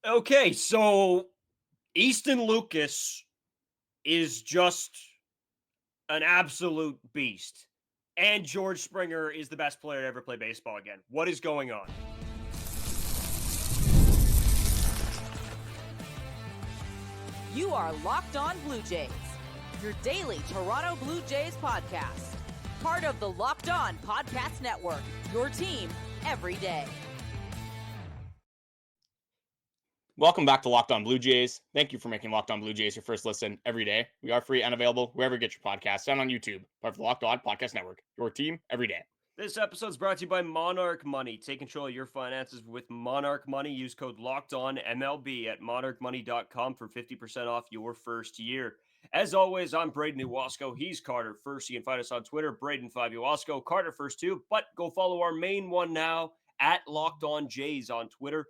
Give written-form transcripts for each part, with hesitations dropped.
Okay, so Easton Lucas is just an absolute beast. And George Springer is the best player to ever play baseball again. What is going on? You are Locked On Blue Jays, your daily Toronto Blue Jays podcast. Part of the Locked On Podcast Network, your team every day. Welcome back to Locked On Blue Jays. Thank you for making Locked On Blue Jays your first listen every day. We are free and available wherever you get your podcasts and on YouTube, part of the Locked On Podcast Network, your team every day. This episode is brought to you by Monarch Money. Take control of your finances with Monarch Money. Use code LOCKEDONMLB at monarchmoney.com for 50% off your first year. As always, I'm Braden Iwasco. He's Carter First. You can find us on Twitter, Braden5 Iwasco, Carter First too. But go follow our main one now at Locked On Jays on Twitter.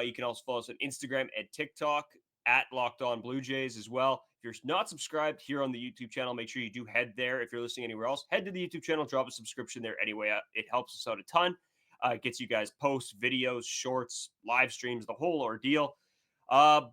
You can also follow us on Instagram and TikTok at Locked On Blue Jays as well. If you're not subscribed here on the YouTube channel, make sure you do head there. If you're listening anywhere else, head to the YouTube channel, drop a subscription there anyway. It helps us out a ton. It gets you guys posts, videos, shorts, live streams, the whole ordeal. What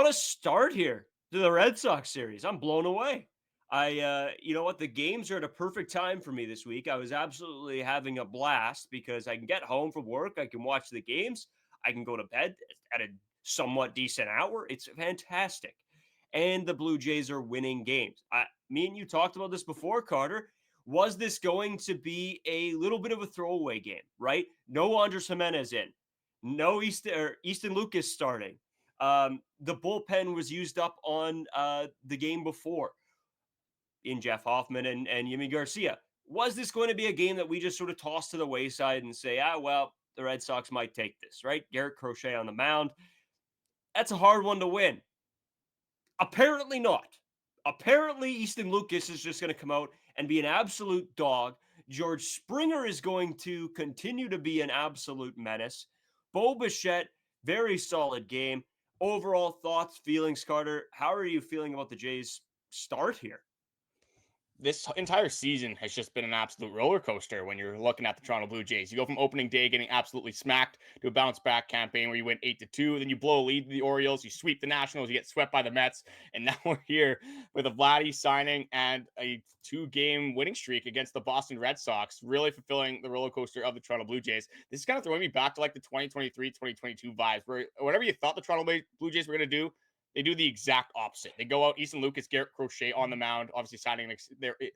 a start here to the Red Sox series. I'm blown away. You know what? The games are at a perfect time for me this week. I was absolutely having a blast because I can get home from work. I can watch the games. I can go to bed at a somewhat decent hour. It's fantastic. And the Blue Jays are winning games. Me and you talked about this before, Carter. Was this going to be a little bit of a throwaway game, right? No Andrus Gimenez in. No Easton Lucas starting. The bullpen was used up on the game before in Jeff Hoffman and Yimi Garcia. Was this going to be a game that we just sort of toss to the wayside and say, well, the Red Sox might take this, right? Garrett Crochet on the mound. That's a hard one to win. Apparently not. Apparently, Easton Lucas is just going to come out and be an absolute dog. George Springer is going to continue to be an absolute menace. Bichette, very solid game. Overall thoughts, feelings, Carter. How are you feeling about the Jays' start here? This entire season has just been an absolute roller coaster when you're looking at the Toronto Blue Jays. You go from opening day getting absolutely smacked to a bounce back campaign where you win 8-2, then you blow a lead to the Orioles, you sweep the Nationals, you get swept by the Mets, and now we're here with a Vladdy signing and a 2-game winning streak against the Boston Red Sox, really fulfilling the roller coaster of the Toronto Blue Jays. This is kind of throwing me back to like the 2023-2022 vibes, where whatever you thought the Toronto Blue Jays were going to do, they do the exact opposite. They go out, Easton Lucas, Garrett Crochet on the mound, obviously signing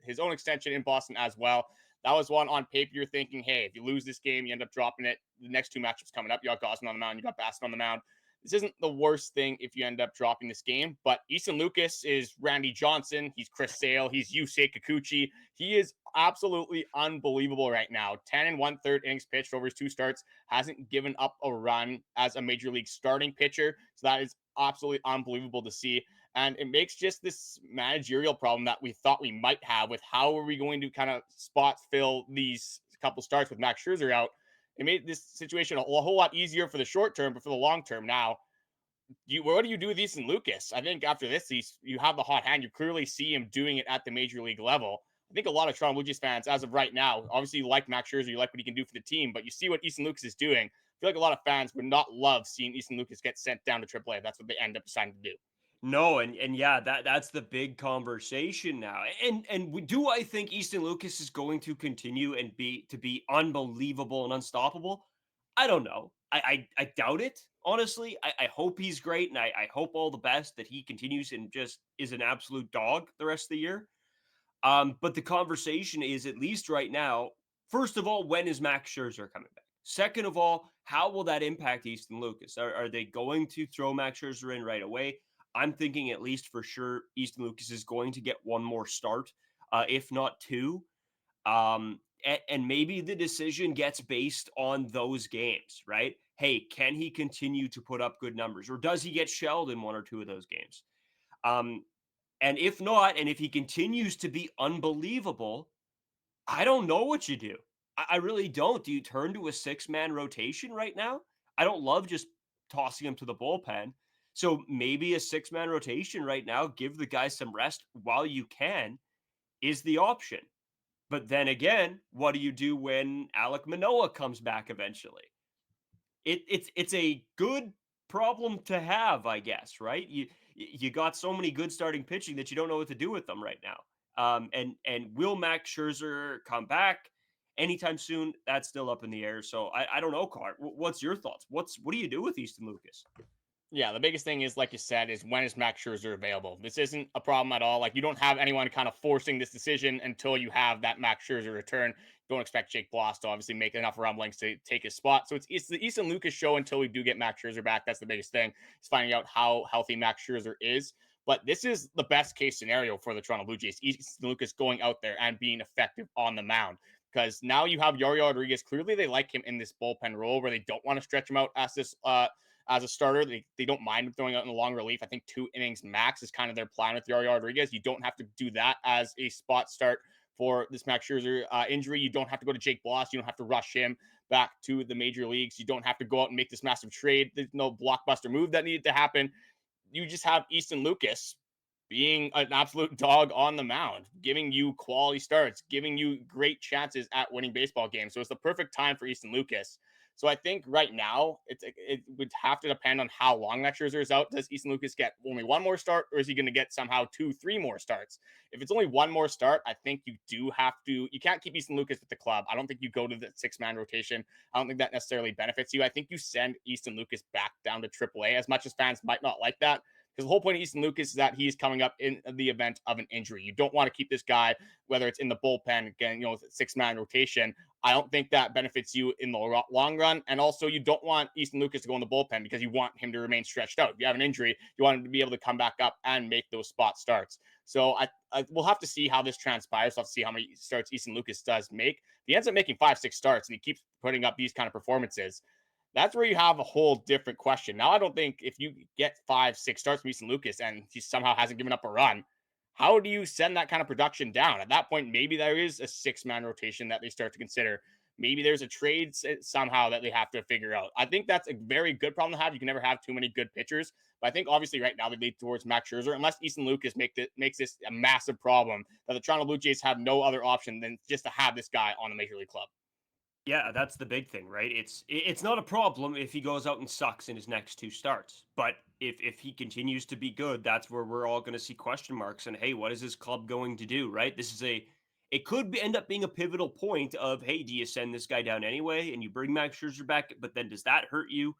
his own extension in Boston as well. That was one on paper you're thinking, hey, if you lose this game, you end up dropping it. The next two matchups coming up, you got Gausman on the mound, you got Bassitt on the mound. This isn't the worst thing if you end up dropping this game, but Easton Lucas is Randy Johnson. He's Chris Sale. He's Yusei Kikuchi. He is absolutely unbelievable right now. 10 1/3 innings pitched over his 2 starts. Hasn't given up a run as a major league starting pitcher. So that is absolutely unbelievable to see. And it makes just this managerial problem that we thought we might have with how are we going to kind of spot fill these couple starts with Max Scherzer out. It made this situation a whole lot easier for the short term, but for the long term now, what do you do with Easton Lucas? I think after this, you have the hot hand. You clearly see him doing it at the major league level. I think a lot of Toronto Blue Jays fans, as of right now, obviously you like Max Scherzer, you like what he can do for the team, but you see what Easton Lucas is doing. I feel like a lot of fans would not love seeing Easton Lucas get sent down to AAA. That's what they end up deciding to do. No, and yeah, that's the big conversation now. And do I think Easton Lucas is going to continue and be unbelievable and unstoppable? I don't know. I doubt it, honestly. I hope he's great, and I hope all the best that he continues and just is an absolute dog the rest of the year. But the conversation is, at least right now, first of all, when is Max Scherzer coming back? Second of all, how will that impact Easton Lucas? Are they going to throw Max Scherzer in right away? I'm thinking at least for sure Easton Lucas is going to get one more start, if not 2. And maybe the decision gets based on those games, right? Hey, can he continue to put up good numbers, or does he get shelled in 1 or 2 of those games? And if not, and if he continues to be unbelievable, I don't know what you do. I really don't. Do you turn to a 6-man rotation right now? I don't love just tossing him to the bullpen. So maybe a 6-man rotation right now, give the guy some rest while you can, is the option. But then again, what do you do when Alek Manoah comes back eventually? it's a good problem to have, I guess, right? You got so many good starting pitching that you don't know what to do with them right now. And will Max Scherzer come back anytime soon? That's still up in the air. So I don't know, Cart. What's your thoughts? What do you do with Easton Lucas? Yeah, the biggest thing is, like you said, is when is Max Scherzer available? This isn't a problem at all. Like, you don't have anyone kind of forcing this decision until you have that Max Scherzer return. Don't expect Jake Bloss to obviously make enough rumblings to take his spot. So it's the Easton Lucas show until we do get Max Scherzer back. That's the biggest thing, is finding out how healthy Max Scherzer is. But this is the best case scenario for the Toronto Blue Jays. Easton Lucas going out there and being effective on the mound. Because now you have Yariel Rodriguez. Clearly, they like him in this bullpen role where they don't want to stretch him out as a starter. They don't mind throwing out in a long relief. I think 2 innings max is kind of their plan with Yariel Rodriguez. You don't have to do that as a spot start for this Max Scherzer injury. You don't have to go to Jake Bloss. You don't have to rush him back to the major leagues. You don't have to go out and make this massive trade. There's no blockbuster move that needed to happen. You just have Easton Lucas being an absolute dog on the mound, giving you quality starts, giving you great chances at winning baseball games. So it's the perfect time for Easton Lucas. So I think right now it would have to depend on how long that Scherzer is out. Does Easton Lucas get only one more start, or is he going to get somehow 2-3 more starts? If it's only one more start, I think you can't keep Easton Lucas with the club. I don't think you go to the 6-man rotation. I don't think that necessarily benefits you. I think you send Easton Lucas back down to AAA, as much as fans might not like that. Because the whole point of Easton Lucas is that he's coming up in the event of an injury. You don't want to keep this guy, whether it's in the bullpen, again, 6-man rotation. I don't think that benefits you in the long run. And also, you don't want Easton Lucas to go in the bullpen because you want him to remain stretched out. If you have an injury, you want him to be able to come back up and make those spot starts. So we'll have to see how this transpires. We'll have to see how many starts Easton Lucas does make. If he ends up making 5-6 starts and he keeps putting up these kind of performances, that's where you have a whole different question. Now, I don't think if you get 5-6 starts from Easton Lucas and he somehow hasn't given up a run, how do you send that kind of production down? At that point, maybe there is a 6-man rotation that they start to consider. Maybe there's a trade somehow that they have to figure out. I think that's a very good problem to have. You can never have too many good pitchers. But I think obviously right now they lead towards Max Scherzer, unless Easton Lucas makes this a massive problem that the Toronto Blue Jays have no other option than just to have this guy on the Major League club. Yeah, that's the big thing, right? It's not a problem if he goes out and sucks in his next 2 starts. But if he continues to be good, that's where we're all going to see question marks. And hey, what is this club going to do, right? It could end up being a pivotal point of, hey, do you send this guy down anyway and you bring Max Scherzer back? But then does that hurt you?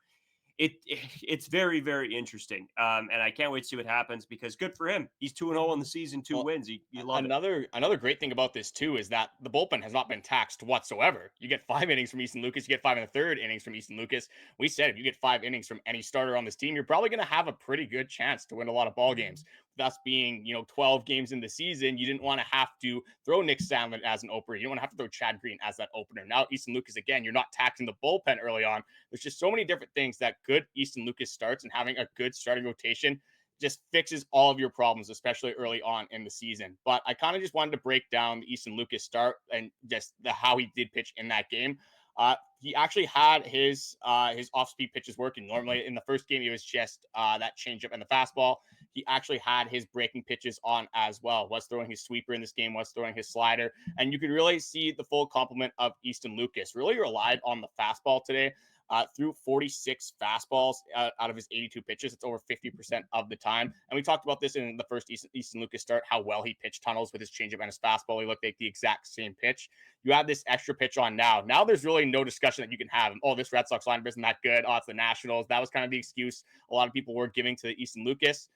It's very, very interesting. And I can't wait to see what happens because good for him. He's 2-0 on the season, 2 wins. You love it. Another great thing about this too is that the bullpen has not been taxed whatsoever. You get 5 innings from Easton Lucas, you get 5 innings from Easton Lucas. We said if you get 5 innings from any starter on this team, you're probably going to have a pretty good chance to win a lot of ball games. Thus being, 12 games in the season, you didn't want to have to throw Nick Sandlin as an opener. You don't want to have to throw Chad Green as that opener. Now Easton Lucas, again, you're not taxing the bullpen early on. There's just so many different things that good Easton Lucas starts, and having a good starting rotation just fixes all of your problems, especially early on in the season. But I kind of just wanted to break down the Easton Lucas start and just how he did pitch in that game. He actually had his off-speed pitches working. Normally in the first game, it was just that changeup and the fastball. He actually had his breaking pitches on as well. Was throwing his sweeper in this game, was throwing his slider. And you could really see the full complement of Easton Lucas. Really relied on the fastball today. Threw 46 fastballs out of his 82 pitches. It's over 50% of the time. And we talked about this in the first Easton Lucas start, how well he pitched tunnels with his changeup and his fastball. He looked like the exact same pitch. You have this extra pitch on now. Now there's really no discussion that you can have. Oh, this Red Sox lineup isn't that good. Oh, it's the Nationals. That was kind of the excuse a lot of people were giving to the Easton Lucas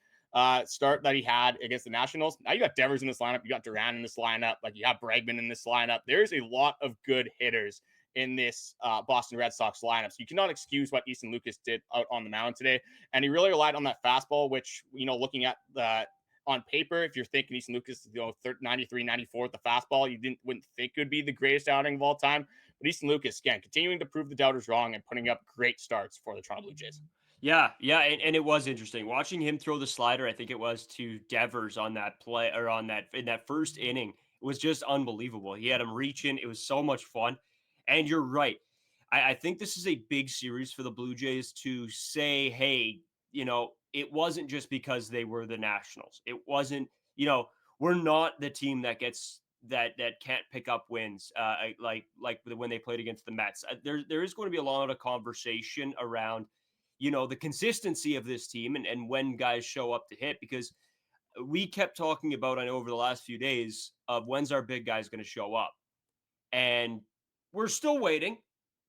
start that he had against the Nationals. Now you got Devers in this lineup. You got Duran in this lineup. Like you have Bregman in this lineup. There's a lot of good hitters in this Boston Red Sox lineup. So you cannot excuse what Easton Lucas did out on the mound today. And he really relied on that fastball, which, looking at the on paper, if you're thinking Easton Lucas, 93, 94 with the fastball, you wouldn't think it would be the greatest outing of all time. But Easton Lucas, again, continuing to prove the doubters wrong and putting up great starts for the Toronto Blue Jays. Yeah, and it was interesting watching him throw the slider. I think it was to Devers on that play or in that first inning. It was just unbelievable. He had him reaching. It was so much fun. And you're right. I think this is a big series for the Blue Jays to say, hey, it wasn't just because they were the Nationals. It wasn't, we're not the team that gets that can't pick up wins, like when they played against the Mets. There is going to be a lot of conversation around, the consistency of this team and when guys show up to hit, because we kept talking about, I know over the last few days, of when's our big guys going to show up. And we're still waiting.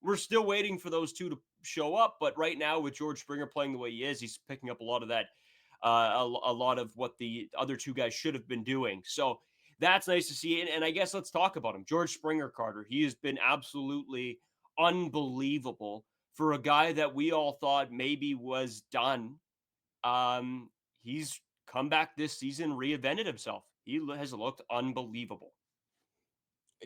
We're still waiting for those two to show up. But right now, with George Springer playing the way he is, he's picking up a lot of that, a lot of what the other two guys should have been doing. So that's nice to see. And I guess let's talk about him. George Springer, Carter. He has been absolutely unbelievable for a guy that we all thought maybe was done. He's come back this season, reinvented himself. He has looked unbelievable.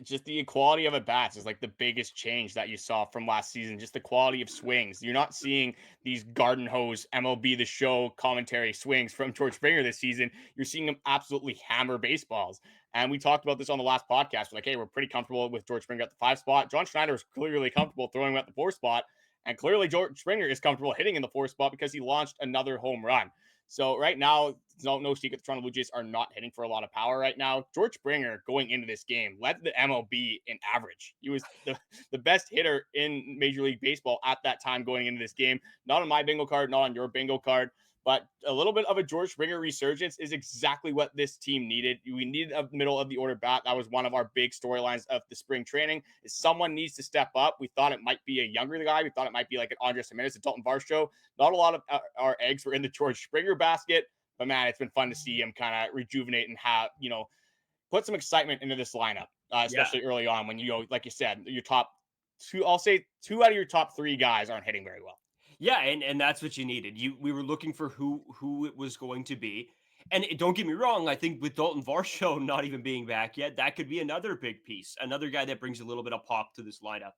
Just the quality of at bats is like the biggest change that you saw from last season. Just the quality of swings. You're not seeing these garden hose MLB The Show commentary swings from George Springer this season. You're seeing him absolutely hammer baseballs. And we talked about this on the last podcast. We're like, hey, we're pretty comfortable with George Springer at the 5 spot. John Schneider is clearly comfortable throwing him at the 4 spot. And clearly George Springer is comfortable hitting in the 4 spot because he launched another home run. So right now, no secret, the Toronto Blue Jays are not hitting for a lot of power right now. George Springer, going into this game, led the MLB in average. He was the best hitter in Major League Baseball at that time going into this game. Not on my bingo card, not on your bingo card, but a little bit of a George Springer resurgence is exactly what this team needed. We needed a middle of the order bat. That was one of our big storylines of the spring training, is someone needs to step up. We thought it might be a younger guy. We thought it might be like an Andrus, Gimenez, a Daulton Varsho. Not a lot of our eggs were in the George Springer basket, but man, it's been fun to see him kind of rejuvenate and have, put some excitement into this lineup, especially early on when, like you said, your top two, I'll say 2 out of your top 3 guys aren't hitting very well. Yeah, and that's what you needed. We were looking for who it was going to be. And don't get me wrong, I think with Daulton Varsho not even being back yet, that could be another big piece, another guy that brings a little bit of pop to this lineup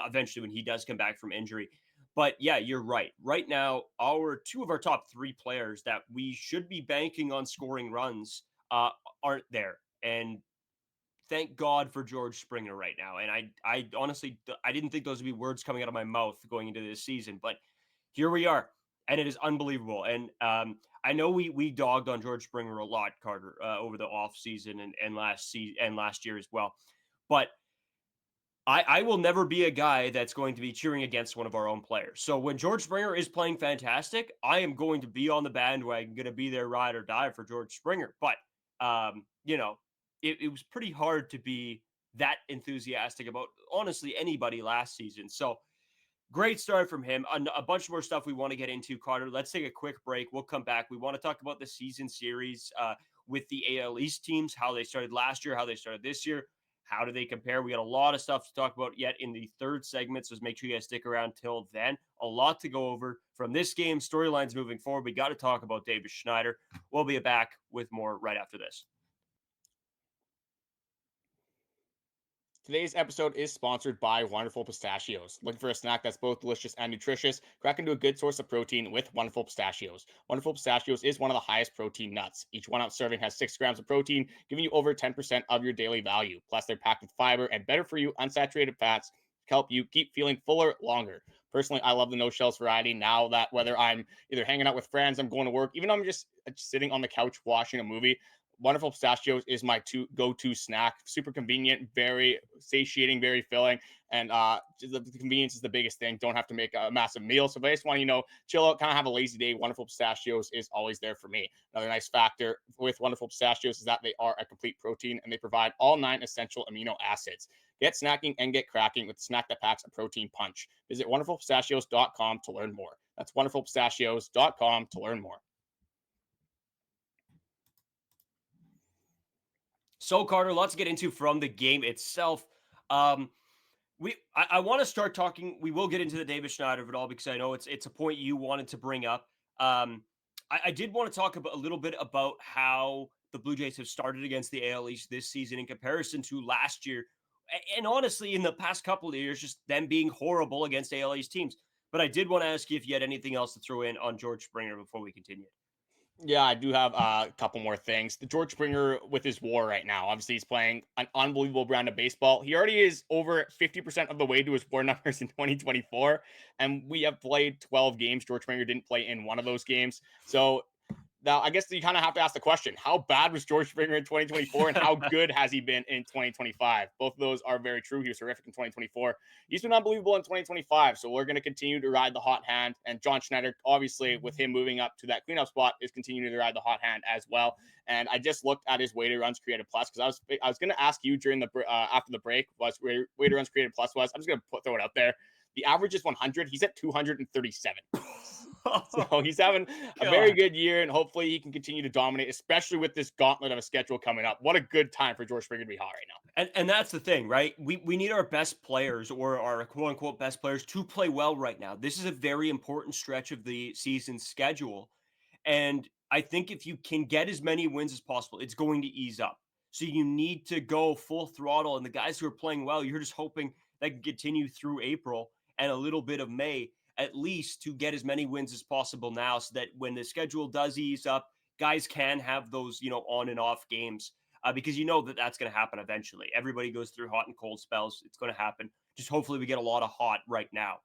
eventually when he does come back from injury. But yeah, you're right. Right now, 2 of our top 3 players that we should be banking on scoring runs aren't there. And thank God for George Springer right now. And I honestly, I didn't think those would be words coming out of my mouth going into this season, but here we are, and it is unbelievable. And I know we dogged on George Springer a lot, Carter, over the off season and last year as well. But I will never be a guy that's going to be cheering against one of our own players. So when George Springer is playing fantastic, I am going to be on the bandwagon, going to be there, ride or die for George Springer. But it was pretty hard to be that enthusiastic about, honestly, anybody last season. So great start from him. A bunch more stuff we want to get into, Carter. Let's take a quick break. We'll come back. We want to talk about the season series with the AL East teams, how they started last year, how they started this year. How do they compare? We got a lot of stuff to talk about yet in the third segment, so make sure you guys stick around till then. A lot to go over from this game, storylines moving forward. We got to talk about David Schneider. We'll be back with more right after this. Today's episode is sponsored by Wonderful Pistachios. Looking for a snack that's both delicious and nutritious? Crack into a good source of protein with Wonderful Pistachios. Wonderful Pistachios is one of the highest protein nuts. Each 1 ounce serving has 6 grams of protein, giving you over 10% of your daily value. Plus, they're packed with fiber and better for you unsaturated fats to help you keep feeling fuller longer. Personally, I love the no shells variety now that whether I'm either hanging out with friends, I'm going to work, even though I'm just sitting on the couch watching a movie, Wonderful Pistachios is my go-to snack. Super convenient, very satiating, very filling, and the convenience is the biggest thing. Don't have to make a massive meal. So if I just want to, chill out, kind of have a lazy day, Wonderful Pistachios is always there for me. Another nice factor with Wonderful Pistachios is that they are a complete protein and they provide all 9 essential amino acids. Get snacking and get cracking with a snack that packs a protein punch. Visit wonderfulpistachios.com to learn more. That's wonderfulpistachios.com to learn more. So, Carter, lots to get into from the game itself. I want to start talking. We will get into the David Schneider of it all because I know it's a point you wanted to bring up. I did want to talk a little bit about how the Blue Jays have started against the AL East this season in comparison to last year. And honestly, in the past couple of years, just them being horrible against AL East teams. But I did want to ask you if you had anything else to throw in on George Springer before we continue. Yeah, I do have a couple more things. The George Springer with his WAR right now. Obviously, he's playing an unbelievable brand of baseball. He already is over 50% of the way to his WAR numbers in 2024, and we have played 12 games. George Springer didn't play in one of those games. So Now, I guess you kind of have to ask the question, how bad was George Springer in 2024 and how good has he been in 2025? Both of those are very true. He was terrific in 2024. He's been unbelievable in 2025. So we're going to continue to ride the hot hand. And John Schneider, obviously, with him moving up to that cleanup spot, is continuing to ride the hot hand as well. And I just looked at his weighted runs created plus because I was going to ask you during the after the break was weighted runs created plus was. I'm just going to throw it out there. The average is 100. He's at 237. So he's having a very good year, and hopefully he can continue to dominate, especially with this gauntlet of a schedule coming up. What a good time for George Springer to be hot right now. And that's the thing, right? We need our best players or our quote unquote best players to play well right now. This is a very important stretch of the season schedule. And I think if you can get as many wins as possible, it's going to ease up. So you need to go full throttle. And the guys who are playing well, you're just hoping that can continue through April and a little bit of May, at least to get as many wins as possible now, so that when the schedule does ease up, guys can have those, on and off games. Because that that's going to happen eventually. Everybody goes through hot and cold spells. It's going to happen. Just hopefully we get a lot of hot right now.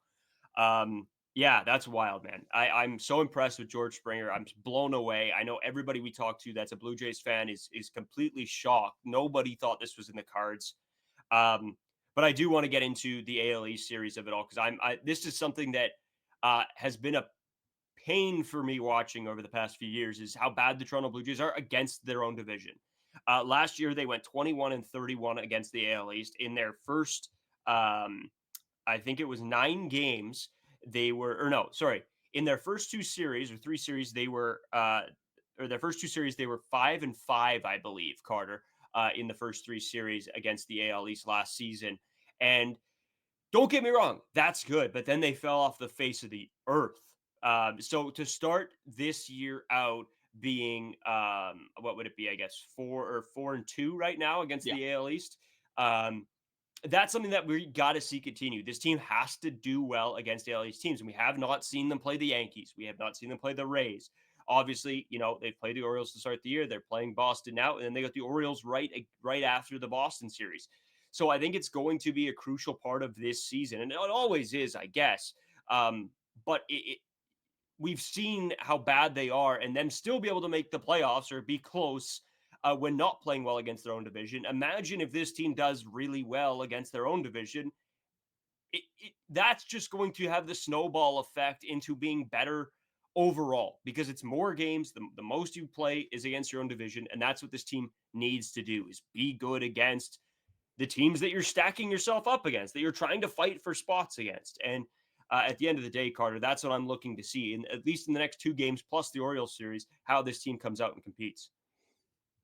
Yeah, that's wild, man. I'm so impressed with George Springer. I'm blown away. I know everybody we talk to that's a Blue Jays fan is completely shocked. Nobody thought this was in the cards. But I do want to get into the AL East series of it all, because this is something that has been a pain for me watching over the past few years, is how bad the Toronto Blue Jays are against their own division. Last year, they went 21-31 against the AL East in their first, I think it was 9 games. In their first 2 series or 3 series, they were, their first 2 series, they were 5-5, I believe, Carter, in the first 3 series against the AL East last season. And don't get me wrong, that's good, but then they fell off the face of the earth. So to start this year out being, what would it be? I guess 4-2 right now against the AL East. That's something that we got to see continue. This team has to do well against AL East teams, and we have not seen them play the Yankees. We have not seen them play the Rays. Obviously, they've played the Orioles to start the year. They're playing Boston now, and then they got the Orioles right after the Boston series. So I think it's going to be a crucial part of this season, and it always is, I guess. But we've seen how bad they are, and them still be able to make the playoffs or be close when not playing well against their own division. Imagine if this team does really well against their own division. That's just going to have the snowball effect into being better overall, because it's more games. The most you play is against your own division, and that's what this team needs to do, is be good against the teams that you're stacking yourself up against, that you're trying to fight for spots against. And at the end of the day, Carter, that's what I'm looking to see, at least in the next 2 games plus the Orioles series, how this team comes out and competes.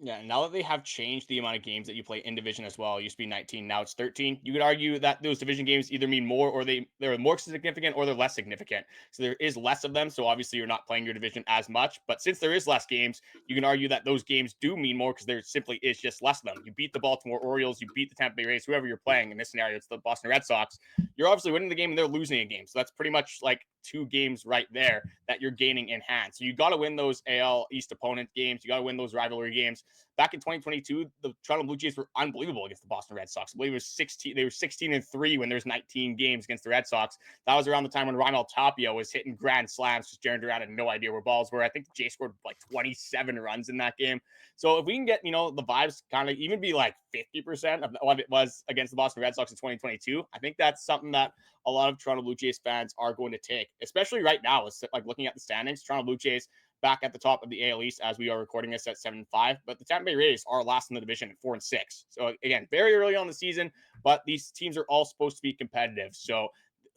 Yeah, now that they have changed the amount of games that you play in division as well, it used to be 19, now it's 13. You could argue that those division games either mean more, or they're more significant, or they're less significant. So there is less of them. So obviously you're not playing your division as much. But since there is less games, you can argue that those games do mean more, because there simply is just less of them. You beat the Baltimore Orioles, you beat the Tampa Bay Rays, whoever you're playing. In this scenario, it's the Boston Red Sox. You're obviously winning the game and they're losing a game. So that's pretty much like 2 games right there that you're gaining in hand. So you got to win those AL East opponent games. You got to win those rivalry games. Back in 2022, the Toronto Blue Jays were unbelievable against the Boston Red Sox. I believe it was 16. They were 16-3 when there's 19 games against the Red Sox. That was around the time when Ronald Tapia was hitting grand slams because Jarren Duran had no idea where balls were. I think the Jays scored like 27 runs in that game. So if we can get, the vibes kind of even be like 50% of what it was against the Boston Red Sox in 2022, I think that's something that a lot of Toronto Blue Jays fans are going to take, especially right now. It's like looking at the standings, Toronto Blue Jays back at the top of the AL East as we are recording this at 7-5, but the Tampa Bay Rays are last in the division at 4-6. So again, very early on the season, but these teams are all supposed to be competitive. So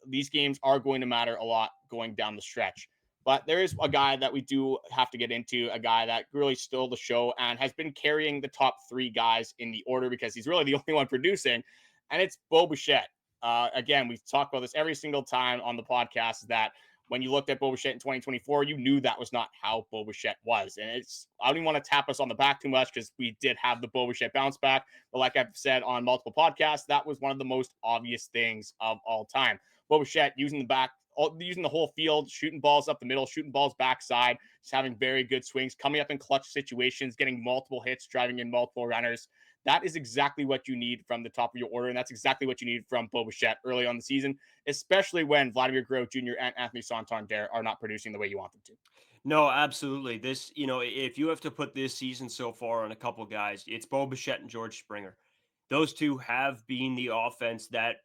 these games are going to matter a lot going down the stretch. But there is a guy that we do have to get into, a guy that really stole the show and has been carrying the top 3 guys in the order, because he's really the only one producing, and it's Bo Bichette. Again, we've talked about this every single time on the podcast, that when you looked at Bo Bichette in 2024, you knew that was not how Bo Bichette was. And I don't even want to tap us on the back too much, because we did have the Bo Bichette bounce back. But like I've said on multiple podcasts, that was one of the most obvious things of all time. Bo Bichette using the whole field, shooting balls up the middle, shooting balls backside, just having very good swings, coming up in clutch situations, getting multiple hits, driving in multiple runners. That is exactly what you need from the top of your order, and that's exactly what you need from Bichette early on the season, especially when Vladimir Guerrero Jr. and Anthony Santander are not producing the way you want them to. No, absolutely. This, if you have to put this season so far on a couple guys, it's Bichette and George Springer. Those two have been the offense that,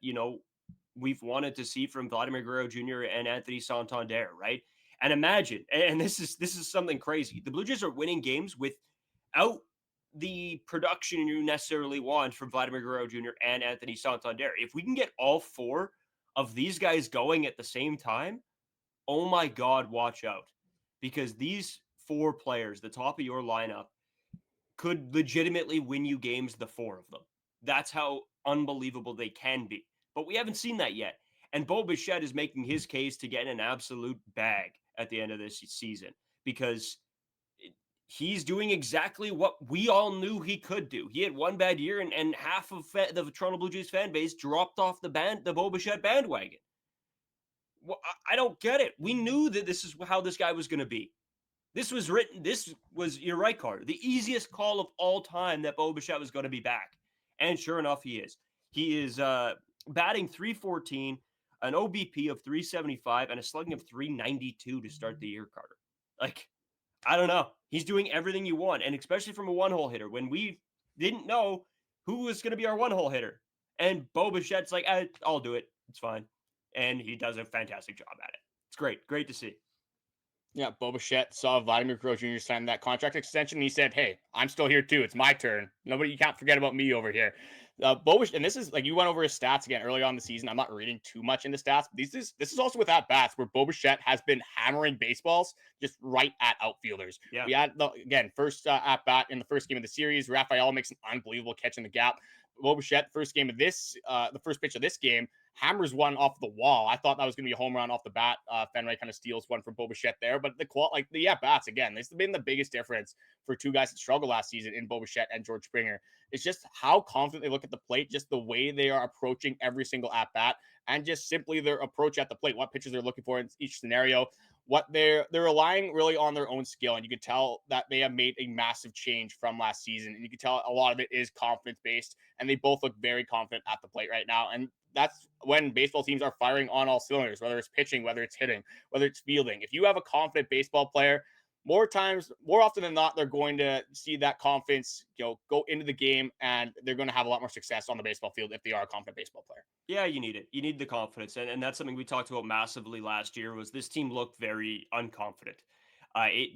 we've wanted to see from Vladimir Guerrero Jr. and Anthony Santander, right? And imagine, and this is something crazy. The Blue Jays are winning games without the production you necessarily want from Vladimir Guerrero Jr. and Anthony Santander. If we can get all four of these guys going at the same time, oh my God, watch out. Because these four players, the top of your lineup, could legitimately win you games, the four of them. That's how unbelievable they can be. But we haven't seen that yet. And Bichette is making his case to get an absolute bag at the end of this season because he's doing exactly what we all knew he could do. He had one bad year, and half of the Toronto Blue Jays fan base dropped off the Bichette bandwagon. Well, I don't get it. We knew that this is how this guy was going to be. This was written. This was, you're right, Carter, the easiest call of all time that Bichette was going to be back. And sure enough, he is. He is batting .314, an OBP of .375, and a slugging of .392 to start the year, Carter. Like, I don't know. He's doing everything you want, and especially from a one-hole hitter when we didn't know who was going to be our one-hole hitter. And Bichette's like, I'll do it. It's fine. And he does a fantastic job at it. It's great. Great to see. Yeah, Bichette saw Vladimir Guerrero Jr. sign that contract extension, and he said, hey, I'm still here too. It's my turn. Nobody, you can't forget about me over here. Bichette, and this is like, you went over his stats again early on in the season. I'm not reading too much into stats, but this is also with at-bats where Bichette has been hammering baseballs just right at outfielders. Yeah. We had, again, first at-bat in the first game of the series, Rafael makes an unbelievable catch in the gap. Bichette, first game of this, the first pitch of this game, hammers one off the wall. I thought that was going to be a home run off the bat. Fenway kind of steals one from Bichette there, but the at-bats, again, this has been the biggest difference for two guys that struggled last season in Bichette and George Springer. It's just how confident they look at the plate, just the way they are approaching every single at-bat, and just simply their approach at the plate, what pitches they're looking for in each scenario. What they're relying really on their own skill, and you can tell that they have made a massive change from last season, and you can tell a lot of it is confidence based, and they both look very confident at the plate right now. And that's when baseball teams are firing on all cylinders, whether it's pitching, whether it's hitting, whether it's fielding. If you have a confident baseball player, more often than not, they're going to see that confidence, go into the game, and they're going to have a lot more success on the baseball field if they are a confident baseball player. Yeah, you need it. You need the confidence. And that's something we talked about massively last year was this team looked very unconfident.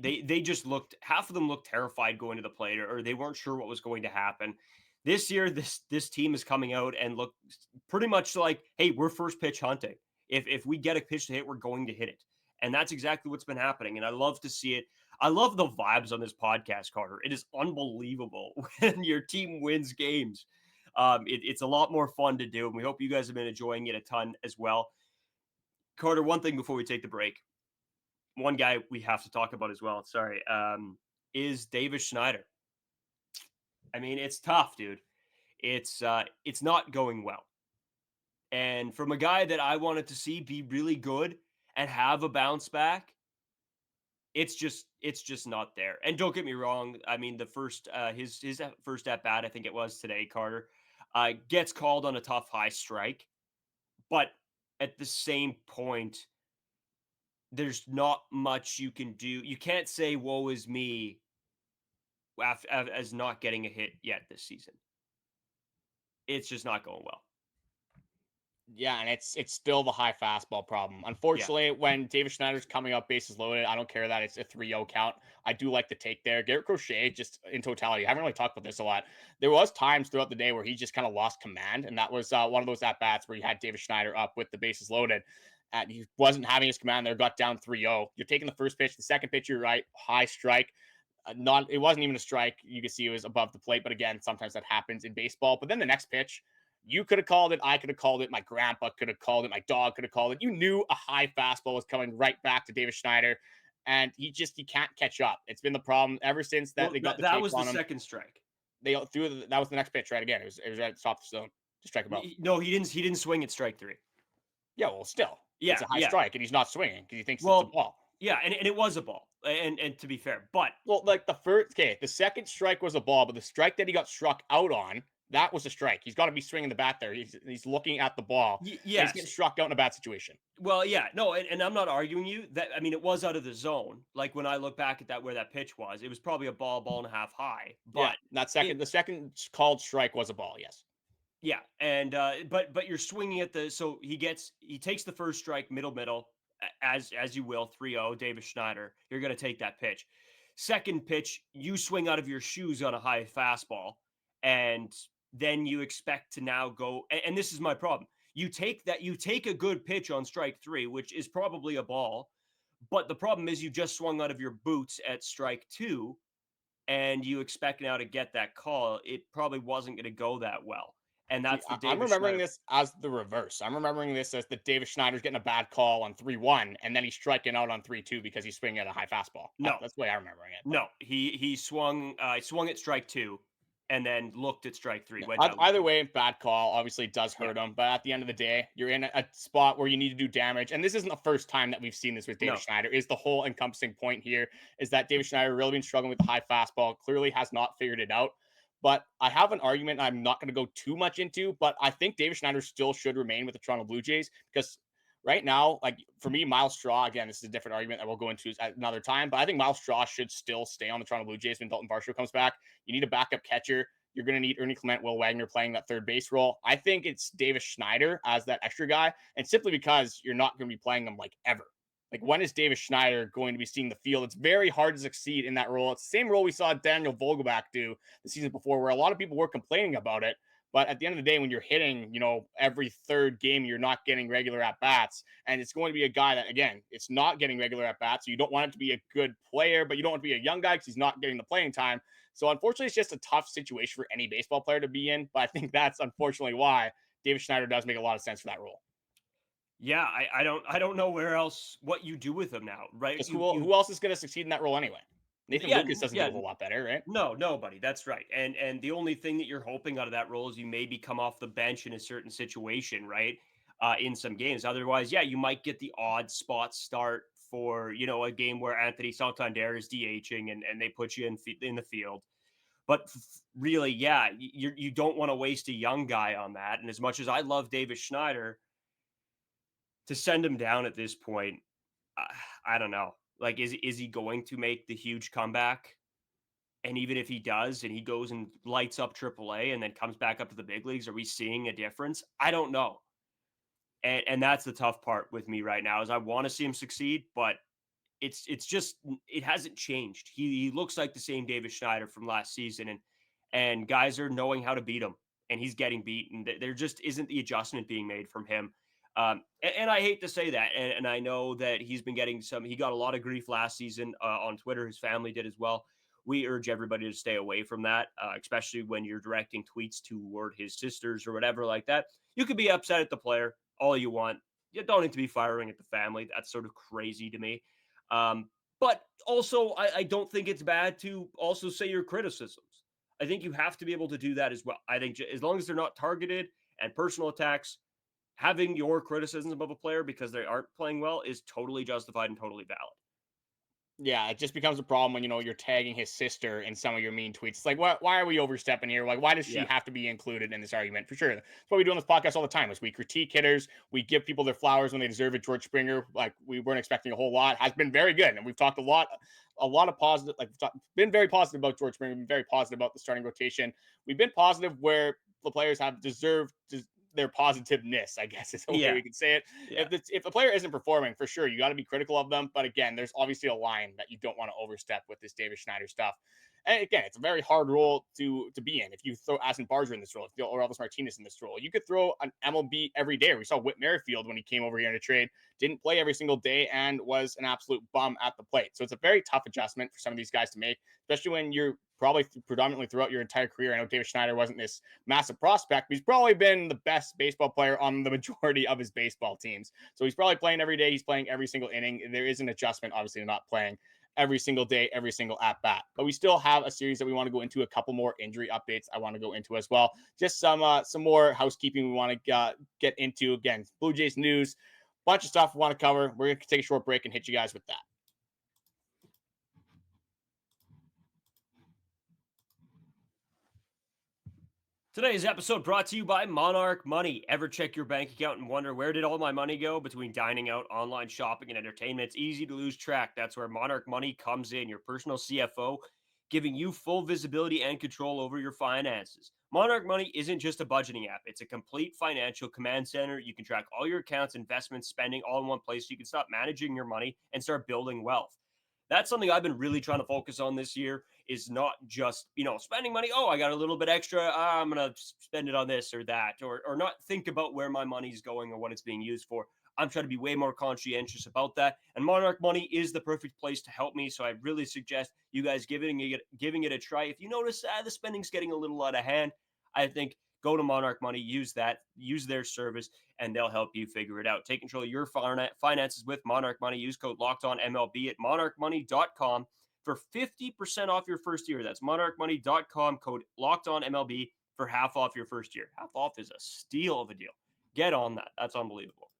They just looked, half of them looked terrified going to the plate, or they weren't sure what was going to happen. This year, this team is coming out and look pretty much like, hey, we're first pitch hunting. If we get a pitch to hit, we're going to hit it. And that's exactly what's been happening. And I love to see it. I love the vibes on this podcast, Carter. It is unbelievable when your team wins games. It's a lot more fun to do. And we hope you guys have been enjoying it a ton as well. Carter, one thing before we take the break. One guy we have to talk about as well, is Davis Schneider. I mean, it's tough, dude. It's not going well. And from a guy that I wanted to see be really good and have a bounce back, it's just not there. And don't get me wrong. I mean, the first his first at bat, I think it was today, Carter, gets called on a tough high strike. But at the same point, there's not much you can do. You can't say woe is me as not getting a hit yet this season. It's just not going well. Yeah, and it's still the high fastball problem. Unfortunately, when Davis Schneider's coming up bases loaded, I don't care that it's a 3-0 count. I do like the take there. Garrett Crochet, just in totality, I haven't really talked about this a lot. There was times throughout the day where he just kind of lost command, and that was one of those at-bats where you had Davis Schneider up with the bases loaded, and he wasn't having his command there, got down 3-0. You're taking the first pitch, the second pitch, you're right, high strike. It wasn't even a strike. You could see it was above the plate, but again, sometimes that happens in baseball. But then the next pitch, you could have called it. I could have called it. My grandpa could have called it. My dog could have called it. You knew a high fastball was coming right back to Davis Schneider, and he can't catch up. It's been the problem ever since that they got the that tape was on the him. Second strike. They threw that was the next pitch right again. It was right at the top of the zone to strike him out. No, he didn't swing at strike 3. Yeah, well, still, Yeah, it's a high strike, and he's not swinging because he thinks it's a ball. Yeah, and it was a ball, and to be fair, but Well, like the second strike was a ball, but the strike that he got struck out on, that was a strike. He's got to be swinging the bat there. He's looking at the ball, and he's getting yes. struck out in a bad situation. Well, yeah, no, and I'm not arguing you that I mean it was out of the zone. Like when I look back at that where that pitch was, it was probably a ball and a half high. Yeah, But the second called strike was a ball. Yes. yeah, and but you're swinging at the so he takes the first strike middle as you will 3-0 Davis Schneider. You're going to take that pitch. Second pitch, you swing out of your shoes on a high fastball, and then you expect to now go. And this is my problem. You take a good pitch on strike three, which is probably a ball, but the problem is you just swung out of your boots at strike two, and you expect now to get that call. It probably wasn't going to go that well, and See, that's the I'm Davis remembering Schneider. this as the reverse. I'm remembering this as the Davis Schneider's getting a bad call on 3-1, and then he's striking out on 3-2 because he's swinging at a high fastball. No, That's the way I'm remembering it. But no, he swung at strike two, and then looked at strike three. yeah, Went out. either way, bad call obviously does Yeah, hurt him. But at the end of the day, you're in a spot where you need to do damage. And this isn't the first time that we've seen this with Davis no, Schneider. Is the whole encompassing point here is that Davis Schneider really been struggling with the high fastball, clearly has not figured it out. But I have an argument I'm not going to go too much into, but I think Davis Schneider still should remain with the Toronto Blue Jays because right now, like for me, Miles Straw, again, this is a different argument that we'll go into at another time, but I think Miles Straw should still stay on the Toronto Blue Jays when Daulton Varsho comes back. You need a backup catcher. You're going to need Ernie, Clement, Will Wagner playing that third base role. I think it's Davis Schneider as that extra guy, and simply because you're not going to be playing them like ever. Like, when is Davis Schneider going to be seeing the field? It's very hard to succeed in that role. It's the same role we saw Daniel Vogelbach do the season before, where a lot of people were complaining about it. But at the end of the day, when you're hitting, every third game, you're not getting regular at bats. And it's going to be a guy that, again, it's not getting regular at bats. So you don't want it to be a good player, but you don't want to be a young guy because he's not getting the playing time. So unfortunately, it's just a tough situation for any baseball player to be in. But I think that's unfortunately why Davis Schneider does make a lot of sense for that role. yeah. I don't know what you do with him now, right? Because who else is going to succeed in that role anyway? Nathan Yeah, Lucas doesn't do a whole lot better, right? no, nobody. That's right. And the only thing that you're hoping out of that role is you maybe come off the bench in a certain situation, right? In some games. Otherwise, yeah, you might get the odd spot start for a game where Anthony Santander is DHing and they put you in the field. But really, yeah, you don't want to waste a young guy on that. And as much as I love Davis Schneider, to send him down at this point, I don't know. Like, is he going to make the huge comeback? And even if he does, and he goes and lights up AAA and then comes back up to the big leagues, are we seeing a difference? I don't know. And that's the tough part with me right now is I want to see him succeed, but it's just it hasn't changed. He looks like the same Davis Schneider from last season, and guys are knowing how to beat him, and he's getting beaten. There just isn't the adjustment being made from him. And I hate to say that, and I know that he's been getting he got a lot of grief last season on Twitter. His family did as well. We urge everybody to stay away from that, especially when you're directing tweets toward his sisters or whatever like that. You could be upset at the player all you want. You don't need to be firing at the family. That's sort of crazy to me. But also, I don't think it's bad to also say your criticisms. I think you have to be able to do that as well. I think as long as they're not targeted and personal attacks, having your criticism of a player because they aren't playing well is totally justified and totally valid. Yeah, it just becomes a problem when you're tagging his sister in some of your mean tweets. It's like, why are we overstepping here? Like, why does she Yeah. have to be included in this argument? For sure, that's what we do on this podcast all the time. Is we critique hitters, we give people their flowers when they deserve it. George Springer, like, we weren't expecting a whole lot, has been very good, and we've talked a lot of positive. Like, been very positive about George Springer, been very positive about the starting rotation. We've been positive where the players have deserved their positiveness, I guess is the way we can say it. Yeah. If a player isn't performing, for sure, you got to be critical of them. But again, there's obviously a line that you don't want to overstep with this Davis Schneider stuff. And again, it's a very hard role to be in. If you throw Aston Barger in this role, if you throw Orelvis Martinez in this role, you could throw an MLB every day. We saw Whit Merrifield when he came over here in a trade, didn't play every single day and was an absolute bum at the plate. So it's a very tough adjustment for some of these guys to make, especially when you're probably predominantly throughout your entire career. I know Davis Schneider wasn't this massive prospect, but he's probably been the best baseball player on the majority of his baseball teams. So he's probably playing every day. He's playing every single inning. There is an adjustment, obviously, to not playing every single day, every single at bat. But we still have a series that we want to go into, a couple more injury updates I want to go into as well. Just some more housekeeping we want to get into. Again, Blue Jays news, bunch of stuff we want to cover. We're going to take a short break and hit you guys with that. Today's episode brought to you by Monarch Money. Ever check your bank account and wonder where did all my money go? Between dining out, online shopping, and entertainment, it's easy to lose track. That's where Monarch Money comes in, your personal CFO, giving you full visibility and control over your finances. Monarch Money isn't just a budgeting app, it's a complete financial command center. You can track all your accounts, investments, spending all in one place so you can stop managing your money and start building wealth. That's something I've been really trying to focus on this year is not just, spending money. Oh, I got a little bit extra. I'm going to spend it on this or that, or not think about where my money's going or what it's being used for. I'm trying to be way more conscientious about that. And Monarch Money is the perfect place to help me. So I really suggest you guys giving it a try. If you notice the spending's getting a little out of hand, I think go to Monarch Money, use their service, and they'll help you figure it out. Take control of your finances with Monarch Money. Use code LOCKEDONMLB at monarchmoney.com for 50% off your first year. That's monarchmoney.com, code LOCKEDONMLB for half off your first year. Half off is a steal of a deal. Get on that. That's unbelievable.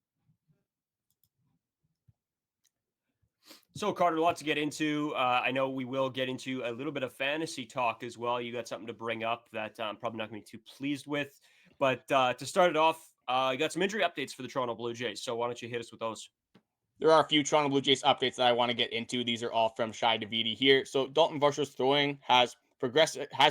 So, Carter, lots to get into. I know we will get into a little bit of fantasy talk as well. You got something to bring up that I'm probably not going to be too pleased with. But to start it off, you got some injury updates for the Toronto Blue Jays. So why don't you hit us with those? There are a few Toronto Blue Jays updates that I want to get into. These are all from Shai Davidi here. So Daulton Varsho's throwing has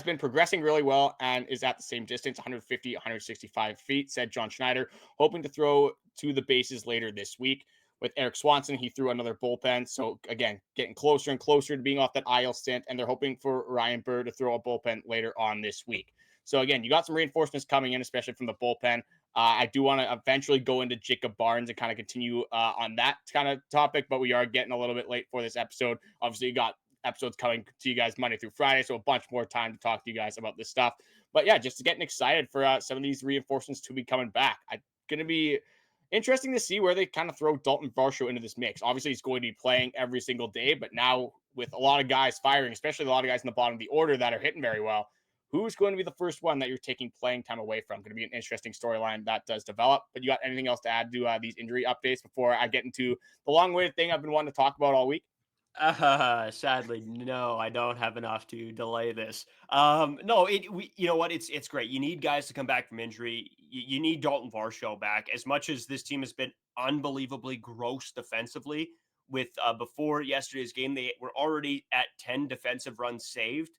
been progressing really well and is at the same distance, 150, 165 feet, said John Schneider, hoping to throw to the bases later this week. With Erik Swanson, he threw another bullpen. So again, getting closer and closer to being off that IL stint, and they're hoping for Ryan Burr to throw a bullpen later on this week. So again, you got some reinforcements coming in, especially from the bullpen. I do want to eventually go into Jacob Barnes and kind of continue on that kind of topic, but we are getting a little bit late for this episode. Obviously, you got episodes coming to you guys Monday through Friday, so a bunch more time to talk to you guys about this stuff. But yeah, just getting excited for some of these reinforcements to be coming back. I'm going to be interesting to see where they kind of throw Daulton Varsho into this mix. Obviously, he's going to be playing every single day, but now with a lot of guys firing, especially a lot of guys in the bottom of the order that are hitting very well, who's going to be the first one that you're taking playing time away from? Going to be an interesting storyline that does develop. But you got anything else to add to these injury updates before I get into the long-awaited thing I've been wanting to talk about all week? Sadly, no, I don't have enough to delay this. No, you know what? It's great. You need guys to come back from injury. You need Daulton Varsho back. As much as this team has been unbelievably gross defensively, with before yesterday's game, they were already at 10 defensive runs saved.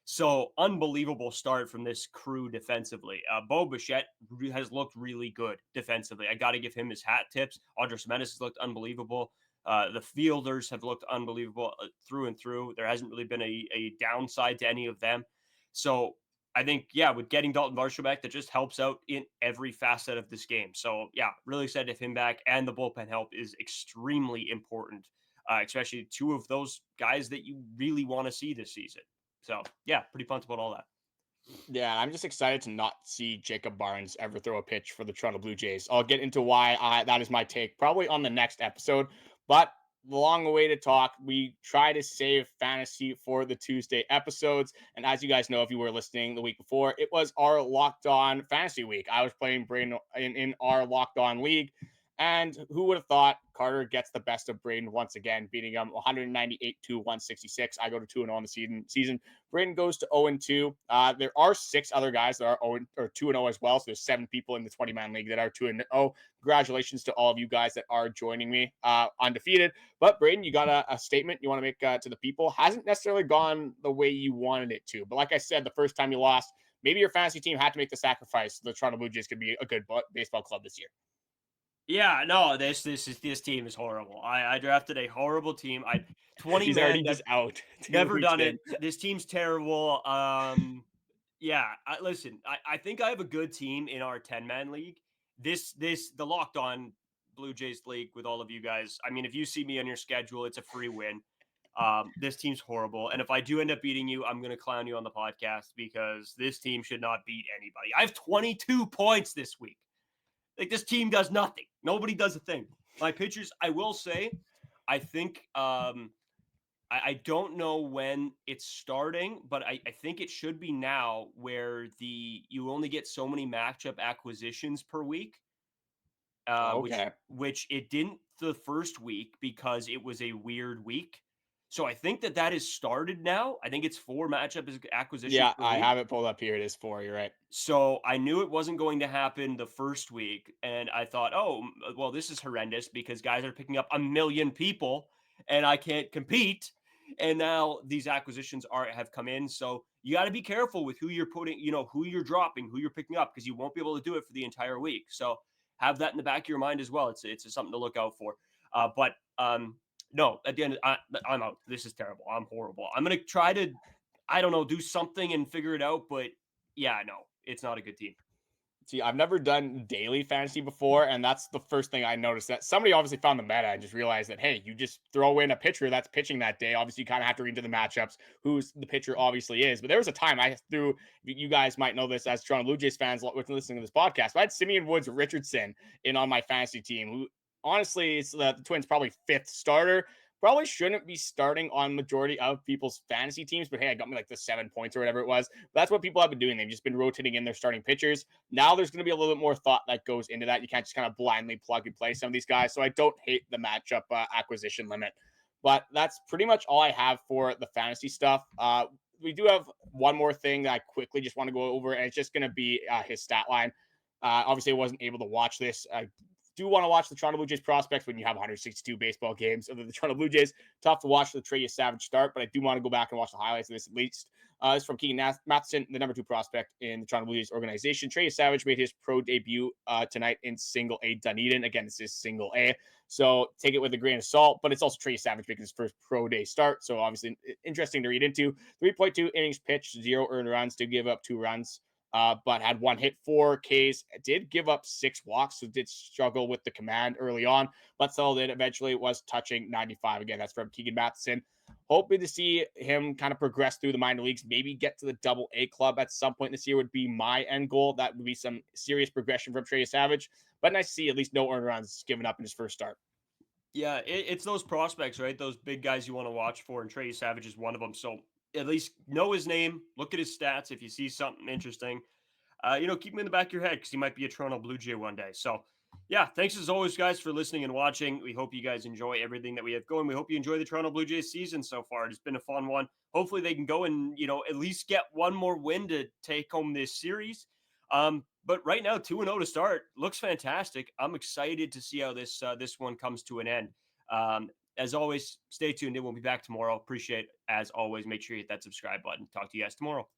So unbelievable start from this crew defensively. Bichette has looked really good defensively. I got to give him his hat tips. Andrus Gimenez has looked unbelievable. The fielders have looked unbelievable through and through. There hasn't really been a downside to any of them. So I think, yeah, with getting Daulton Varsho back, that just helps out in every facet of this game. So yeah, really excited to have him back, and the bullpen help is extremely important, especially two of those guys that you really want to see this season. So yeah, pretty pumped about all that. Yeah, I'm just excited to not see Jacob Barnes ever throw a pitch for the Toronto Blue Jays. I'll get into why that is my take probably on the next episode. But the long-awaited talk, we try to save fantasy for the Tuesday episodes. And as you guys know, if you were listening the week before, it was our Locked On Fantasy Week. I was playing Braden in our Locked On League. And who would have thought Carter gets the best of Braden once again, beating him 198 to 166. I go to 2-0 on the season. Braden goes to 0-2. There are 6 other guys that are 2-0 as well. So there's 7 people in the 20-man league that are 2-0. Congratulations to all of you guys that are joining me undefeated. But Braden, you got a statement you want to make to the people. Hasn't necessarily gone the way you wanted it to. But like I said, the first time you lost, maybe your fantasy team had to make the sacrifice so the Toronto Blue Jays could be a good baseball club this year. Yeah, no, this team is horrible. I drafted a horrible team. 20 He's man already just out. never done it. This team's terrible. Yeah, listen, I think I have a good team in our 10-man league. The Locked On Blue Jays league with all of you guys. I mean, if you see me on your schedule, it's a free win. This team's horrible. And if I do end up beating you, I'm going to clown you on the podcast because this team should not beat anybody. I have 22 points this week. Like, this team does nothing. Nobody does a thing. My pitchers, I will say, I think I don't know when it's starting, but I think it should be now where you only get so many matchup acquisitions per week. Okay. Which it didn't the first week because it was a weird week. So I think that has started now. I think it's 4 acquisitions Yeah, per I week. have it pulled up here. It is 4. You're right. So I knew it wasn't going to happen the first week, and I thought, "Oh, well, this is horrendous because guys are picking up a million people, and I can't compete." And now these acquisitions have come in, so you got to be careful with who you're putting, who you're dropping, who you're picking up, because you won't be able to do it for the entire week. So have that in the back of your mind as well. It's something to look out for. But no, at the end, I'm out. This is terrible. I'm horrible. I'm gonna try to, I don't know, do something and figure it out, but yeah, no, it's not a good team. See, I've never done daily fantasy before, and that's the first thing I noticed, that somebody obviously found the meta and just realized that, hey, you just throw in a pitcher that's pitching that day. Obviously, you kind of have to read into the matchups who's the pitcher obviously is. But there was a time I threw, you guys might know this as Toronto Blue Jays fans with listening to this podcast, but I had Simeon Woods Richardson in on my fantasy team, who honestly, it's the Twins' probably 5th starter. Probably shouldn't be starting on majority of people's fantasy teams, but hey, I got me like the 7 points or whatever it was. But that's what people have been doing. They've just been rotating in their starting pitchers. Now there's going to be a little bit more thought that goes into that. You can't just kind of blindly plug and play some of these guys. So I don't hate the matchup acquisition limit. But that's pretty much all I have for the fantasy stuff. We do have one more thing that I quickly just want to go over, and it's just going to be his stat line. Obviously, I wasn't able to watch this. I do want to watch the Toronto Blue Jays prospects when you have 162 baseball games of the Toronto Blue Jays. Tough to watch the Trey Savage start, but I do want to go back and watch the highlights of this at least. This is from Keegan Matheson, the number 2 prospect in the Toronto Blue Jays organization. Trey Savage made his pro debut tonight in Single A Dunedin. Again, this is Single A, so take it with a grain of salt, but it's also Trey Savage making his first pro day start, so obviously interesting to read into. 3.2 innings pitched, 0 earned runs, to give up 2 runs. But had 1 hit, 4 Ks, did give up 6 walks, so did struggle with the command early on, but settled in. Eventually was touching 95. Again, that's from Keegan Matheson. Hoping to see him kind of progress through the minor leagues, maybe get to the Double A club at some point this year would be my end goal. That would be some serious progression from Trey Savage, but nice to see at least no earned runs given up in his first start. Yeah, it's those prospects, right? Those big guys you want to watch for, and Trey Savage is one of them. So at least know his name, look at his stats. If you see something interesting, keep him in the back of your head because he might be a Toronto Blue Jay one day. So, yeah, thanks as always, guys, for listening and watching. We hope you guys enjoy everything that we have going. We hope you enjoy the Toronto Blue Jays season so far. It's been a fun one. Hopefully, they can go and at least get one more win to take home this series. But right now, 2-0 to start looks fantastic. I'm excited to see how this one comes to an end. As always, stay tuned in. We'll be back tomorrow. Appreciate, as always, make sure you hit that subscribe button. Talk to you guys tomorrow.